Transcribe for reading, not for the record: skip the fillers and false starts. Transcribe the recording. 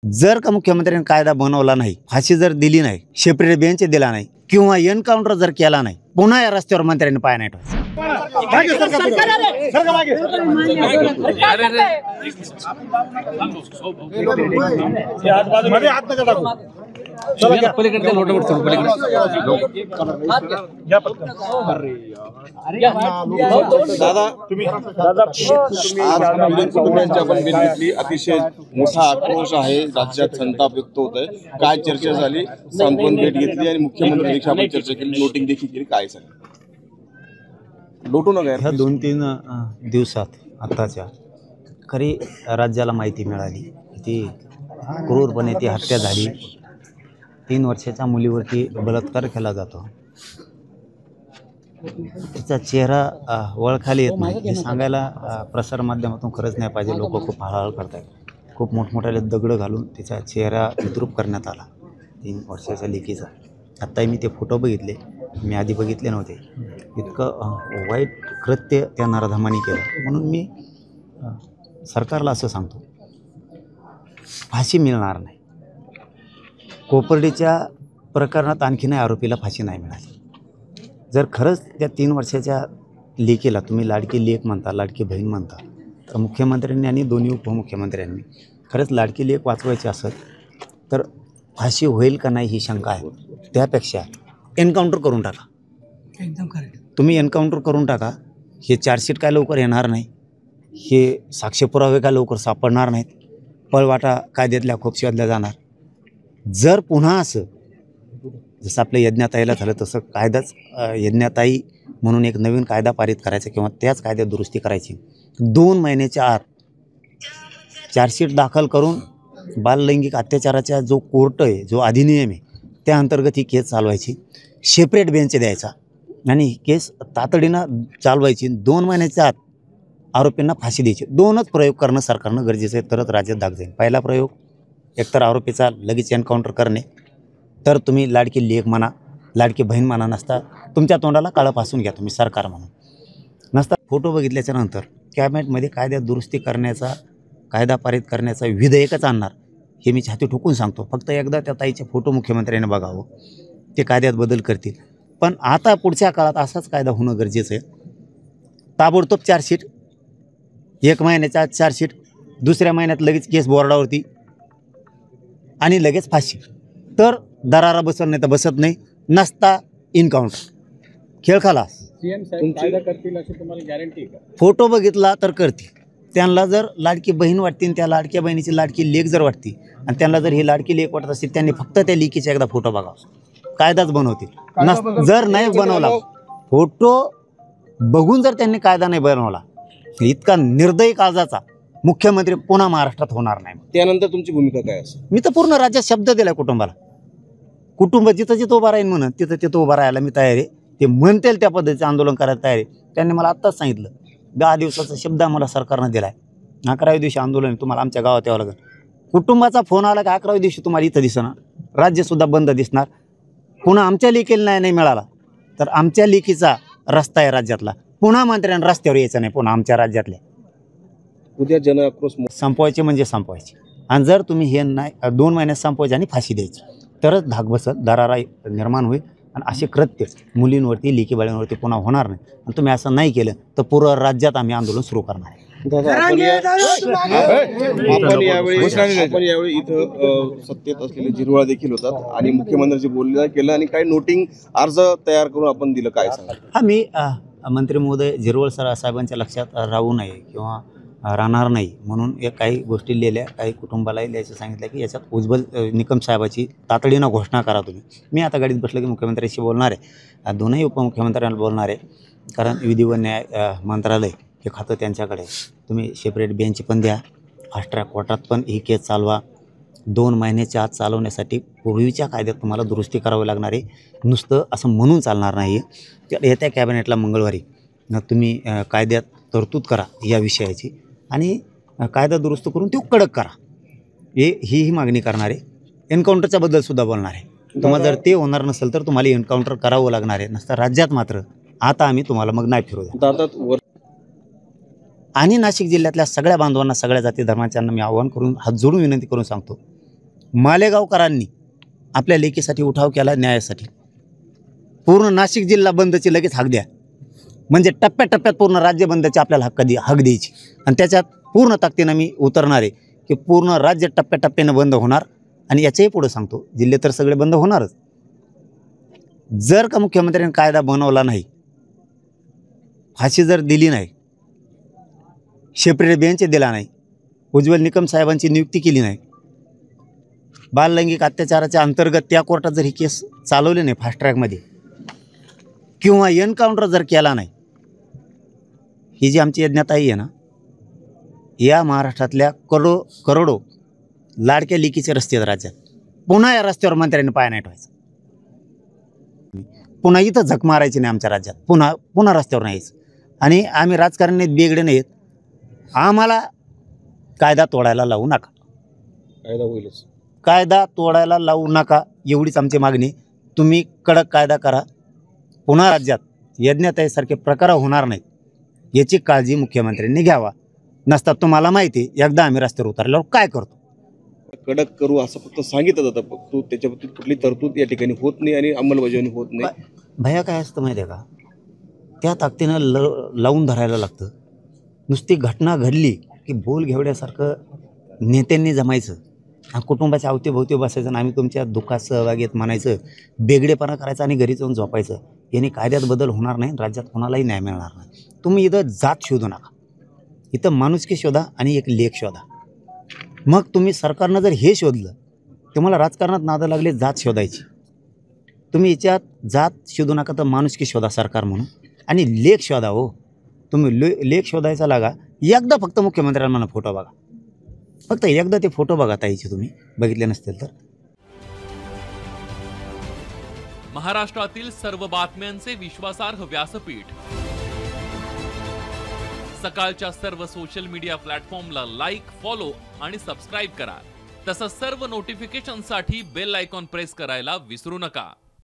जर का मुख्यमंत्र्यांनी कायदा बनवला नाही, फाशी जर दिली नाही, सेपरेट बेंच दिला नाही किंवा एन्काउंटर जर केला नाही, पुन्हा या रस्त्यावर मंत्र्यांनी पाय नाही ठेवायचा. अतिशय मोठा आक्रोश आहे, राज्यात संताप व्यक्त होत आहे. काय चर्चा झाली, सांत्वन भेट घेतली आणि मुख्यमंत्र्यांशी आपण चर्चा केली, नोटिंग देखील केली, काय झालं? लोटू नका ह्या 2-3 दिवसात आताच्या खरी राज्याला माहिती मिळाली की क्रूरपणे ती हत्या झाली. 3 वर्षाच्या मुलीवरती बलात्कार केला जातो. तिचा चेहरा वळखाली येत नाही हे सांगायला प्रसारमाध्यमातून खरंच नाही पाहिजे. लोक खूप हळहळ करत आहेत. खूप मोठमोठ्याले दगड घालून तिचा चेहरा विद्रूप करण्यात आला 3 वर्षाच्या लेकीचा. आत्ताही मी ते फोटो बघितले, मी आधी बघितले नव्हते. इतकं वाईट कृत्य त्या नराधमानी केलं. म्हणून मी सरकारला असं सांगतो, फाशी मिळणार नाही. कोपर्डीच्या प्रकरणात आणखीनही आरोपीला फाशी नाही मिळाली. जर खरंच त्या 3 वर्षाच्या लेकीला तुम्ही लाडकी लेक म्हणता, लाडकी बहीण म्हणता, तर मुख्यमंत्र्यांनी आणि दोन्ही उपमुख्यमंत्र्यांनी खरंच लाडकी लेक वाचवायची असेल तर फाशी होईल का नाही ही शंका आहे. त्यापेक्षा एन्काउंटर करून टाका. एकदम करेक्ट. तुम्ही एन्काउंटर करून टाका. हे चार्जशीट काय लवकर येणार नाही, हे साक्ष्यपुरावे काय लवकर सापडणार नाहीत, पळवाटा कायद्यातल्या खूप शोधल्या जाणार. जर पुन्हा असं जसं आपल्या यज्ञाताईला झालं तसं कायदाच यज्ञाताई म्हणून एक नवीन कायदा पारित करायचा किंवा त्याच कायद्यात दुरुस्ती करायची. 2 महिन्याच्या आत चार्जशीट दाखल करून बाललैंगिक अत्याचाराचा जो कोर्ट आहे, जो अधिनियम आहे, त्या अंतर्गत ही केस चालवायची. सेपरेट बेंच द्यायचा आणि ही केस तातडीनं चालवायची. 2 महिन्याच्या आत आरोपींना फाशी द्यायची. 2च प्रयोग करणं सरकारनं गरजेचं आहे, तरच राज्यात दाग जाईल. पहिला प्रयोग एकतर आरोपीचा लगेच एन्काउंटर करणे, तर तुम्ही लाडकी लेक म्हणा, लाडकी बहीण म्हणा, नसता तुमच्या तोंडाला काळं फासून घ्या तुम्ही सरकार म्हणून. नसता फोटो बघितल्याच्या नंतर कॅबिनेटमध्ये कायद्यात दुरुस्ती करण्याचा, कायदा पारित करण्याचा विधेयकच आणणार हे मी छाती ठोकून सांगतो. फक्त एकदा त्या ताईचे फोटो मुख्यमंत्र्यांनी बघावं, ते कायद्यात बदल करतील. पण आता पुढच्या काळात असाच कायदा होणं गरजेचं आहे. ताबडतोब चार्जशीट, 1 महिन्याच्या आत चार्जशीट, 2ऱ्या महिन्यात लगेच केस बोर्डावरती आणि लगेच फाशी. तर दरारा बसत नाही तर बसत नाही, नसता इनकाउंटर. खेळ खालास. कायदा करतील अशी तुम्हाला गॅरंटी का? फोटो बघितला तर करतील. त्यांना जर लाडकी बहीण वाटते आणि त्या लाडक्या बहिणीची लाडकी लेक जर वाटते आणि त्यांना जर ही लाडकी लेक वाटत असेल, त्यांनी फक्त त्या लेकीचा एकदा फोटो बघावा, कायदाच बनवतील. जर नाही बनवला, फोटो बघून जर त्यांनी कायदा नाही बनवला, इतका निर्दयी काळजाचा मुख्यमंत्री पुन्हा महाराष्ट्रात होणार नाही. त्यानंतर तुमची भूमिका काय असेल? मी तर पूर्ण राज्यात शब्द दिला कुटुंबाला. कुटुंब जिथं जिथं उभा राहील म्हणून तिथं तिथं उभा राहायला मी तयार आहे. ते म्हणतील त्या पद्धतीचं आंदोलन करायला तयार आहे. त्यांनी मला आत्ताच सांगितलं 10 दिवसाचा शब्द आम्हाला सरकारनं दिला आहे. 11व्या दिवशी आंदोलन तुम्हाला आमच्या गावात यावं लागेल. कुटुंबाचा फोन आला की 11व्या दिवशी तुम्हाला इथं दिसणार, राज्यसुद्धा बंद दिसणार. पुन्हा आमच्या लेकीला नाही मिळाला तर आमच्या लेकीचा रस्ता आहे राज्यातला, पुन्हा मंत्र्यांना रस्त्यावर यायचं नाही. पुन्हा आमच्या राज्यातल्या उद्या जन आक्रोश संपवायचे म्हणजे संपवायचे. आणि जर तुम्ही हे नाही 2 महिन्यात संपवायचे आणि फाशी द्यायची तरच धाक बसत, दरारा निर्माण होईल आणि असे कृत्य मुलींवरती, लेकी बाळींवरती पुन्हा होणार नाही. आणि तुम्ही असं नाही केलं तर पूर्ण राज्यात आम्ही आंदोलन सुरू करणार आहे. आपण यावेळी इथं सत्तेत असलेले झिरवाळ देखील होतात आणि मुख्यमंत्र्यांची बोलणं केलं आणि काही नोटिंग अर्ज तयार करून आपण दिलं, काय सांगा? हा, मी मंत्री महोदय झिरवळ साहेबांच्या लक्षात राहू नये किंवा राहणार नाही म्हणून काही गोष्टी लिहिल्या, काही कुटुंबालाही लिहायचं सांगितलं की याच्यात उज्ज्वल निकम साहेबाची तातडीनं घोषणा करा तुम्ही. मी आता गाडीत बसलं की मुख्यमंत्र्यांशी बोलणार आहे, दोनही उपमुख्यमंत्र्यांना बोलणार आहे. कारण विधी व न्याय मंत्रालय हे खातं त्यांच्याकडे. तुम्ही सेपरेट बेंच पण द्या, फास्ट ट्रॅक कोर्टात पण ही केस चालवा. 2 महिन्याच्या आत चालवण्यासाठी पूर्वीच्या कायद्यात तुम्हाला दुरुस्ती करावी लागणार आहे. नुसतं असं म्हणून चालणार नाही. येत्या कॅबिनेटला मंगळवारी तुम्ही कायद्यात तरतूद करा या विषयाची आणि कायदा दुरुस्त करून तो कडक करा, ही मागणी करणार आहे. एन्काउंटरच्या बद्दलसुद्धा बोलणार आहे. तुम्हाला जर ते होणार नसेल तर तुम्हाला एन्काउंटर करावं लागणार आहे. नसतं राज्यात मात्र आता आम्ही तुम्हाला मग नाही फिरू द्या. आणि नाशिक जिल्ह्यातल्या सगळ्या बांधवांना, सगळ्या जाती धर्माच्यांना मी आवाहन करून, हात जोडून विनंती करून सांगतो मालेगावकरांनी आपल्या लेकीसाठी उठाव केला न्यायासाठी. पूर्ण नाशिक जिल्हा बंदची लगेच हाक द्या, म्हणजे टप्प्याटप्प्यात पूर्ण राज्य बंदची आपल्याला हक द्यायची. आणि त्याच्यात पूर्ण ताकदीनं मी उतरणार आहे की पूर्ण राज्य टप्प्याटप्प्यानं बंद होणार. आणि याच्याही पुढे सांगतो, जिल्हे तर सगळे बंद होणारच. जर का मुख्यमंत्र्यांनी कायदा बनवला नाही, फाशी जर दिली नाही, सेपरेट बेंच दिला नाही, उज्ज्वल निकम साहेबांची नियुक्ती केली नाही, बाललैंगिक अत्याचाराच्या अंतर्गत त्या कोर्टात जर ही केस चालवली नाही फास्ट ट्रॅकमध्ये, किंवा एन्काउंटर जर केला नाही, ही जी आमची यज्ञताई आहे ना, या महाराष्ट्रातल्या करोडो लाडक्या लेकीचे रस्ते आहेत राज्यात. पुन्हा या रस्त्यावर मंत्र्यांनी पाय नाही ठेवायचा. पुन्हा इथं झक मारायची नाही आमच्या राज्यात. पुन्हा रस्त्यावर नाही यायचं. आणि आम्ही राजकारणी बेगडे नाहीत. आम्हाला कायदा तोडायला लावू नका. कायदा होईलच. कायदा तोडायला लावू नका एवढीच आमची मागणी. तुम्ही कडक कायदा करा. पुन्हा राज्यात यज्ञताईसारखे प्रकार होणार नाहीत याची काळजी मुख्यमंत्र्यांनी घ्यावा. नसतात तुम्हाला माहिती एकदा आम्ही रस्त्यावर उतरल्यावर काय करतो. कडक करू असं फक्त सांगितलं जातं, परंतु त्याच्याबद्दल कुठली तरतूद या ठिकाणी होत नाही आणि अंमलबजावणी होत नाही. भया काय असतं माहिती आहे का, त्या ताकदीनं लावून धरायला लागतं. नुसती घटना घडली की बोल घेवड्यासारखं नेत्यांनी जमायचं आणि कुटुंबाच्या अवतीभोवती बसायचं आणि आम्ही तुमच्या दुःखात सहभागी आहेत म्हणायचं, बेगडेपणा करायचं आणि घरी जाऊन झोपायचं. याने कायद्यात बदल होणार नाही, राज्यात कोणालाही न्याय मिळणार नाही. तुम्ही इथं जात शोधू नका, इथं माणुसकी शोधा आणि एक लेख शोधा. मग तुम्ही सरकारनं जर हे शोधलं, तुम्हाला राजकारणात नादं लागले जात शोधायची. तुम्ही याच्यात जात शोधू नका, तर माणुसकी शोधा सरकार म्हणून आणि लेख शोधा. हो, तुम्ही लेख शोधायचा लागा. एकदा फक्त मुख्यमंत्र्यांना फोटो बघा, फक्त एकदा ते फोटो बघा ताईचे, तुम्ही बघितले नसतील तर. महाराष्ट्रातील सर्व बातम्यांचे विश्वासार्ह व्यासपीठ, सकाळच्या सर्व सोशल मीडिया प्लॅटफॉर्मला लाईक, फॉलो आणि सबस्क्राईब करा. तसंच सर्व नोटिफिकेशनसाठी बेल आयकॉन प्रेस करायला विसरू नका.